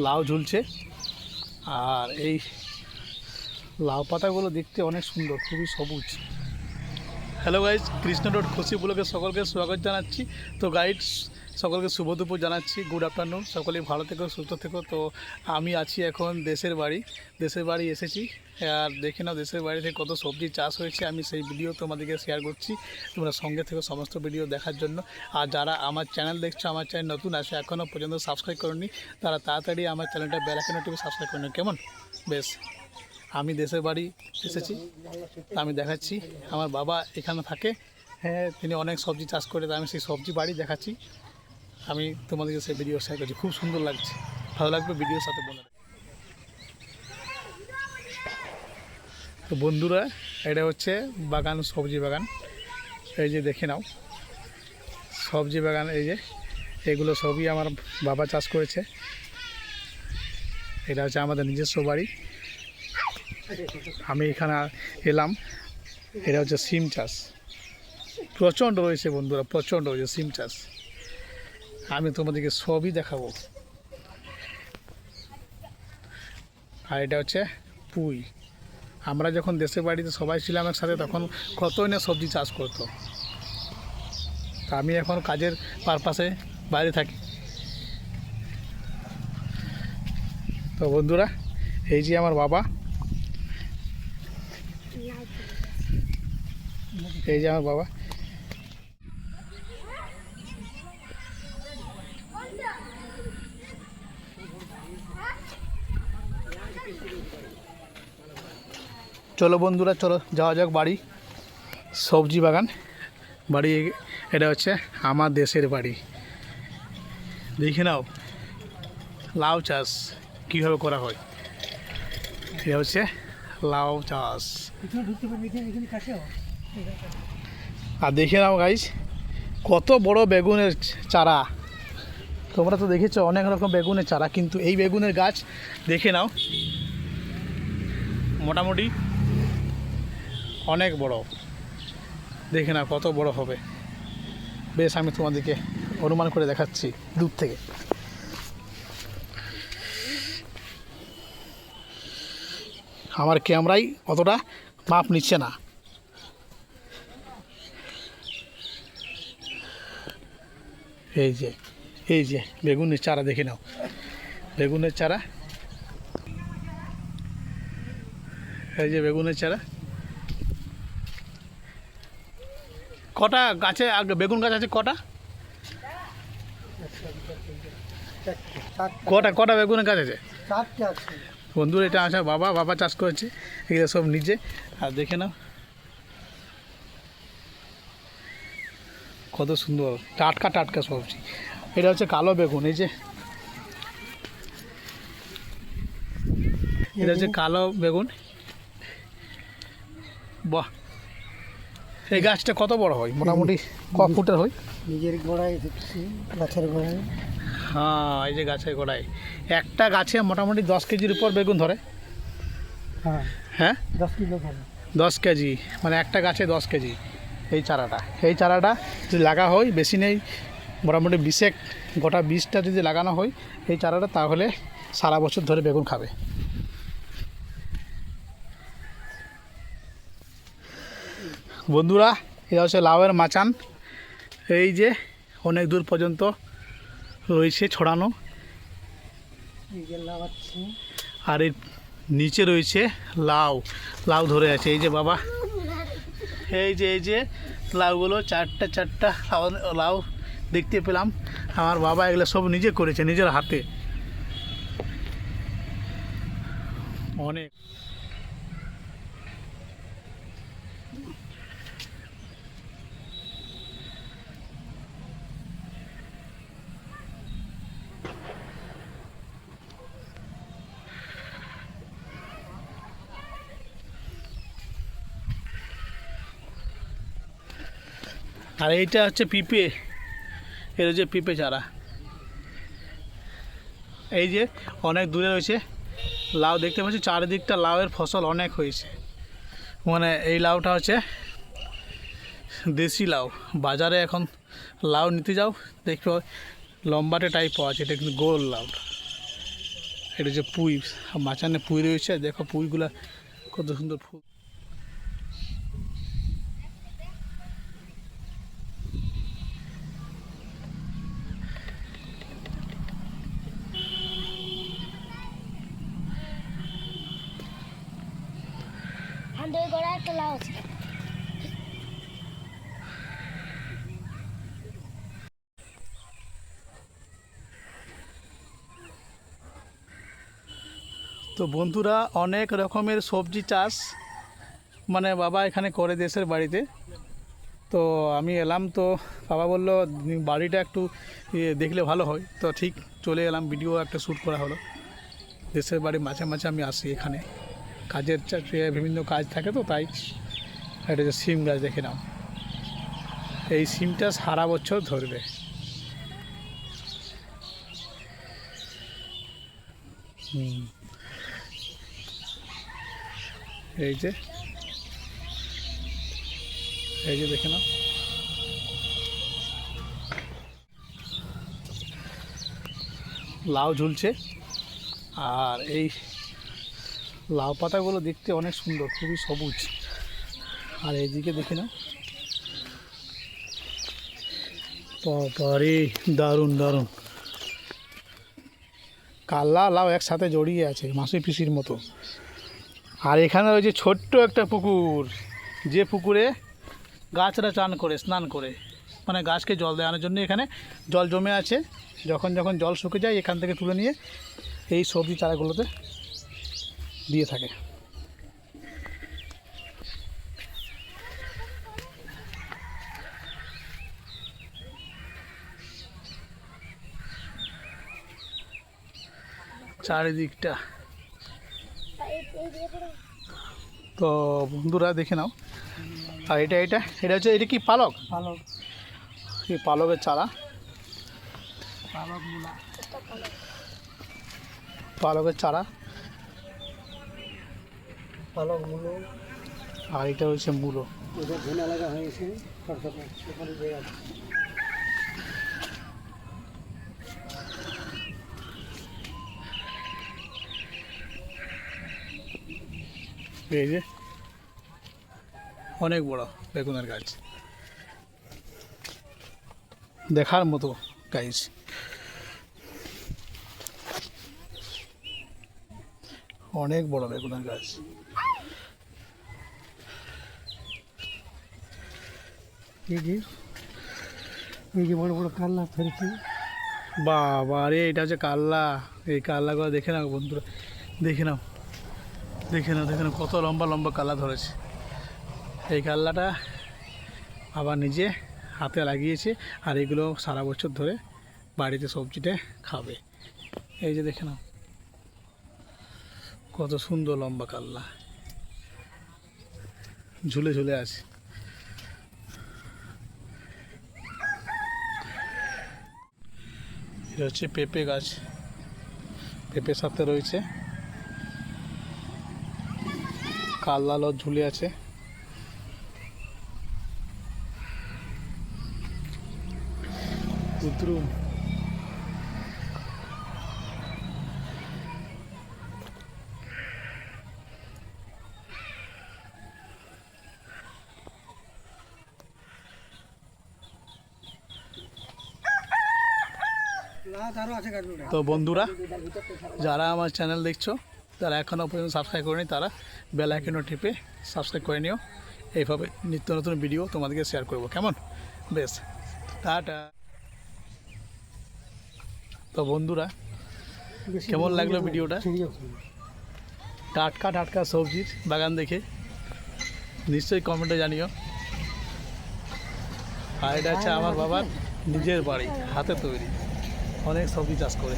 লাউ ঝুলছে। আর এই লাউ পাতাগুলো দেখতে অনেক সুন্দর, খুবই সবুজ। হ্যালো গাইজ, কৃষ্ণ রোড খুশি ব্লগে সকলকে স্বাগত জানাচ্ছি। তো গাইড সকলকে শুভ দুপুর জানাচ্ছি, গুড আফটারনুন। সকলেই ভালো থেকো, সুস্থ থেকো। তো আমি আছি এখন দেশের বাড়ি এসেছি। আর দেখে নাও দেশের বাড়ি থেকে কত সবজি চাষ হয়েছে, আমি সেই ভিডিও তোমাদেরকে শেয়ার করছি। তোমরা সঙ্গে থেকে সমস্ত ভিডিও দেখার জন্য। আর যারা আমার চ্যানেল দেখছো, আমার চ্যানেল নতুন আছে, এখনও পর্যন্ত সাবস্ক্রাইব করোনি, তারা তাড়াতাড়ি আমার চ্যানেলটা বেল আইকন টিপে সাবস্ক্রাইব করে নাও, কেমন? বেশ, আমি দেশের বাড়ি এসেছি, আমি দেখাচ্ছি। আমার বাবা এখানে থাকে, হ্যাঁ, তিনি অনেক সবজি চাষ করে, আমি সেই সবজি বাড়ি দেখাচ্ছি। আমি তোমাদেরকে সেই ভিডিও শেয়ার করছি, খুব সুন্দর লাগছে, ভালো লাগবে ভিডিওর সাথে বলে। তো বন্ধুরা, এটা হচ্ছে বাগান, সবজি বাগান। এই যে দেখে নাও সবজি বাগান, এই যে এগুলো সবই আমার বাবা চাষ করেছে। এটা হচ্ছে আমাদের নিজস্ব বাড়ি। আমি এখানে এলাম, এটা হচ্ছে সিম চাষ, প্রচণ্ড রয়েছে বন্ধুরা, প্রচণ্ড রয়েছে সিম চাষ। আমি তোমাদেরকে সবই দেখাবো। আর এটা হচ্ছে পুঁই। আমরা যখন দেশের বাড়িতে সবাই ছিলাম একসাথে, তখন কতই না সবজি চাষ করতো। তা আমি এখন কাজের পারপাসে বাইরে থাকি। তো বন্ধুরা, এই যে আমার বাবা, এই যে আমার বাবা। চলো বন্ধুরা, চলো যাওয়া যাক বাড়ি, সবজি বাগান বাড়ি। এটা হচ্ছে আমার দেশের বাড়ি। দেখে নাও লাউ চাষ কীভাবে করা হয়। এটা হচ্ছে লাউ চাষ। আর দেখে নাও গাইস, কত বড় বেগুনের চারা। তোমরা তো দেখেছো অনেক রকম বেগুনের চারা, কিন্তু এই বেগুনের গাছ দেখে নাও, মোটামুটি অনেক বড়। দেখে নাও কত বড় হবে। বেশ, আমি তোমাদেরকে অনুমান করে দেখাচ্ছি দূর থেকে। আমার ক্যামেরায় অতটা মাপ নিচ্ছে না। এই যে বেগুনের চারা দেখে নাও, বেগুনের চারা, এই যে বেগুনের চারা। কটা গাছে বেগুন গাছ আছে? কটা কটা কটা বেগুনের গাছ আছে? বন্ধুরা, এটা আছে বাবা চাষ করেছে এগুলো সব নিজে। আর দেখে নাও কত সুন্দর টাটকা টাটকা সবজি। এটা হচ্ছে কালো বেগুন, এই যে এটা হচ্ছে কালো বেগুন। বাহ, এই গাছটা কত বড় হয়? মোটামুটি ক ফুটের হয়? নিজের গোড়ায় দেখছি, গাছের গোড়ায়। হ্যাঁ, এই যে গাছের গোড়ায় একটা গাছে মোটামুটি 10 কেজির উপর বেগুন ধরে। হ্যাঁ হ্যাঁ, 10 কিলো ধরে। 10 কেজি, মানে একটা গাছে 10 কেজি। এই চারাটা যদি লাগা হয়, বেশি নেই, মোটামুটি 20 গোটা 20টা যদি লাগানো হয় এই চারাটা, তাহলে সারা বছর ধরে বেগুন খাবে। বন্ধুরা, এটা হচ্ছে লাউয়ের মাচান। এই যে অনেক দূর পর্যন্ত রয়েছে ছড়ানো। আর এর নিচে রয়েছে লাউ ধরে আছে। এই যে বাবা, এই যে লাউগুলো চারটা লাউ দেখতে পেলাম। আমার বাবা এগুলো সব নিজে করেছে, নিজের হাতে। অনেক আর এইটা হচ্ছে পিঁপে, এর হচ্ছে পিঁপে চারা। এই যে অনেক দূরে রয়েছে লাউ দেখতে পাচ্ছি, চারিদিকটা লাউয়ের ফসল অনেক হয়েছে। মানে এই লাউটা হচ্ছে দেশি লাউ। বাজারে এখন লাউ নিতে যাও, দেখো লম্বাটে টাইপ পাওয়া আছে, এটা কিন্তু গোল লাউটা। এটা হচ্ছে পুঁই, মাচানে পুঁই রয়েছে, দেখো পুঁইগুলা কত সুন্দর ফুল। তো বন্ধুরা, অনেক রকমের সবজি চাষ মানে বাবা এখানে করে দেশের বাড়িতে। তো আমি এলাম, তো বাবা বললো বাড়িটা একটু দেখলে ভালো হয়, তো ঠিক চলে এলাম, ভিডিও একটা শ্যুট করা হলো। দেশের বাড়ি মাঝে মাঝে আমি আসি এখানে, কাজের বিভিন্ন কাজ থাকে, তো তাই। এটা যে সিম গাছ দেখে নাও, এই সিমটা সারা বছর ধরবে। এই যে দেখে নাও, লাউ ঝুলছে। আর এই লাউ পাতাগুলো দেখতে অনেক সুন্দর, খুবই সবুজ। আর এইদিকে দেখে নাও, বাবারে দারুণ দারুণ কাল্লা লাউ একসাথে জড়িয়ে আছে, মাসি পিসির মতো। আর এখানে রয়েছে ছোট্ট একটা পুকুর, যে পুকুরে গাছরা চান করে, স্নান করে, মানে গাছকে জল দেওয়ানোর জন্য এখানে জল জমে আছে। যখন যখন জল শুকে যায় এখান থেকে তুলে নিয়ে এই সবজি চারাগুলোতে দিয়ে থাকে। চারিদিকটা। তো বন্ধুরা দেখে নাও, আর এটা হচ্ছে, এটা কি পালক? পালক, এই পালকের চারা, পালক মূলা, পালকের চারা। পালক মূলো। আর এটা হচ্ছে মূলো। ওদের ধনে লাগা হয়েছে ছোট ছোট, সেখানে যে আছে। এই যে অনেক বড় বেগুনের গাছ, দেখার মতো গাছ। অনেক বড় বেগুনের গাছ। এই যে বড় বড় কাল্লা ধরেছি। বাবা রে, এটা হচ্ছে কাল্লা। এই কাল্লাগুলো দেখে নাও বন্ধুরা, দেখে নাও কত লম্বা লম্বা কাল্লা ধরেছে। এই কাল্লাটা আবার নিজে হাতে লাগিয়েছে, আর এগুলো সারা বছর ধরে বাড়িতে সবজিতে খাবে। এই যে দেখে নাও কত সুন্দর লম্বা কাল্লা, ঝুলে ঝুলে আছে। এটা হচ্ছে পেঁপে গাছ, পেঁপের সাথে রয়েছে কাল্লা লত ঝুলে আছে। কুদ্রুম, তো বন্ধুরা, যারা আমার চ্যানেল দেখছো, যারা এখনও পর্যন্ত সাবস্ক্রাইব করেনি, তারা বেল আইকনও টিপে সাবস্ক্রাইব করে নিও। এইভাবে নিত্য নতুন ভিডিও তোমাদেরকে শেয়ার করব, কেমন? বেশ, টাটা। তো বন্ধুরা, কেমন লাগলো ভিডিওটা? টাটকা টাটকা সবজির বাগান দেখে নিশ্চয়ই কমেন্টে জানিও। আর এটা হচ্ছে আমার বাবার নিজের বাড়ি, হাতে তৈরি, অনেক সবজি চাষ করে।